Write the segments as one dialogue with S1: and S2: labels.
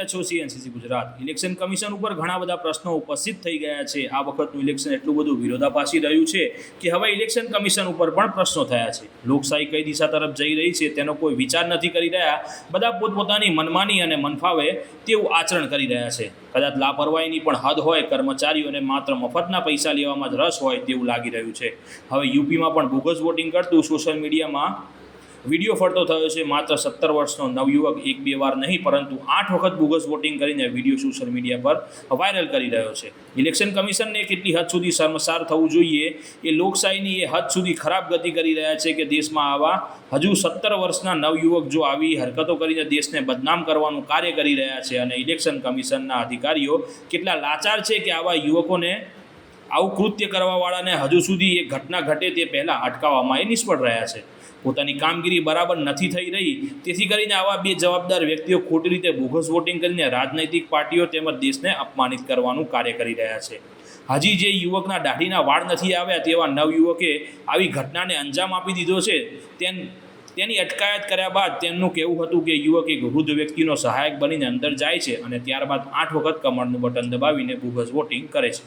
S1: રહ્યા છો સીએનસીસી Gujarat. Election commission ઉપર ઘણા બધા પ્રશ્નો ઉપસ્થિત થઈ ગયા છે। આ વખતનું ઇલેક્શન એટલું બધું વિરોધાભાસી રહ્યું છે કે હવે ઇલેક્શન કમિશન ઉપર પણ પ્રશ્નો થયા છે। લોકશાહી કઈ દિશા તરફ જઈ રહી છે તેનો કોઈ વિચાર નથી કરી રહ્યા। બધા પોતપોતાની મનમાની અને મનફાવે તેવું આચરણ કરી રહ્યા છે। કદાચ લાપરવાહીની પણ હદ હોય, કર્મચારીઓને માત્ર મફતના પૈસા લેવામાં જ રસ હોય તેવું લાગી રહ્યું છે। હવે યુપીમાં પણ બોગસ વોટિંગ કરતું સોશિયલ મીડિયામાં વિડીયો ફરતો થયો છે। માત્ર 17 વર્ષનો નવયુવક 1-2 વાર નહીં પરંતુ 8 વખત બોગસ વોટિંગ કરીને વિડીયો સોશિયલ મીડિયા પર વાયરલ કરી રહ્યો છે। ઇલેક્શન કમિશનને કેટલી હદ સુધી શર્મસાર થવું જોઈએ એ લોકશાહીની એ હદ સુધી ખરાબ ગતિ કરી રહ્યા છે કે દેશમાં આવા હજુ 17 વર્ષના નવયુવક જો આવી હરકતો કરીને દેશને બદનામ કરવાનું કાર્ય કરી રહ્યા છે અને ઇલેક્શન કમિશનના અધિકારીઓ કેટલા લાચાર છે કે આવા યુવકોને, આવું કૃત્ય કરવાવાળાને હજુ સુધી એ ઘટના ઘટે તે પહેલાં અટકાવવામાં એ નિષ્ફળ રહ્યા છે। પોતાની કામગીરી બરાબર નથી થઈ રહી, તેથી કરીને આવા બે જવાબદાર વ્યક્તિઓ ખોટી રીતે બોગસ વોટિંગ કરીને રાજનૈતિક પાર્ટીઓ તેમજ દેશને અપમાનિત કરવાનું કાર્ય કરી રહ્યા છે। હજી જે યુવકના દાઢીના વાળ નથી આવ્યા તેવા નવયુવકે આવી ઘટનાને અંજામ આપી દીધો છે। તેની અટકાયત કર્યા બાદ તેમનું કહેવું હતું કે યુવક એક વૃદ્ધ વ્યક્તિનો સહાયક બનીને અંદર જાય છે અને ત્યારબાદ 8 વખત કમરનું બટન દબાવીને બોગસ વોટિંગ કરે છે।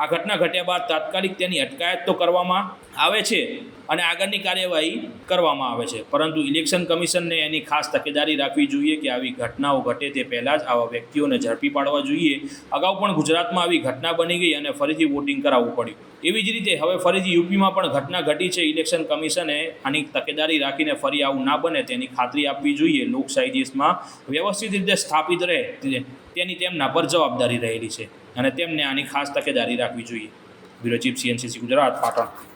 S1: આ ઘટના ઘટ્યા બાદ તાત્કાલિક તેની અટકાયત તો કરવામાં આવે છે અને આગળની કાર્યવાહી કરવામાં આવે છે, પરંતુ ઇલેક્શન કમિશનને એની ખાસ તકેદારી રાખવી જોઈએ કે આવી ઘટનાઓ ઘટે તે પહેલાં જ આવા વ્યક્તિઓને ઝડપી પાડવા જોઈએ। અગાઉ પણ ગુજરાતમાં આવી ઘટના બની ગઈ અને ફરીથી વોટિંગ કરાવવું પડ્યું। એવી જ રીતે હવે ફરીથી યુપીમાં પણ ઘટના ઘટી છે। ઇલેક્શન કમિશને આની તકેદારી રાખીને ફરી આવું ના બને તેની ખાતરી આપવી જોઈએ। લોકશાહી દેશમાં વ્યવસ્થિત રીતે સ્થાપિત રહે તેની તેમના પર જવાબદારી રહેલી છે અને તેમને આની ખાસ તકેદારી રાખવી જોઈએ। Bureau chief CNCC Gujarat, Patan.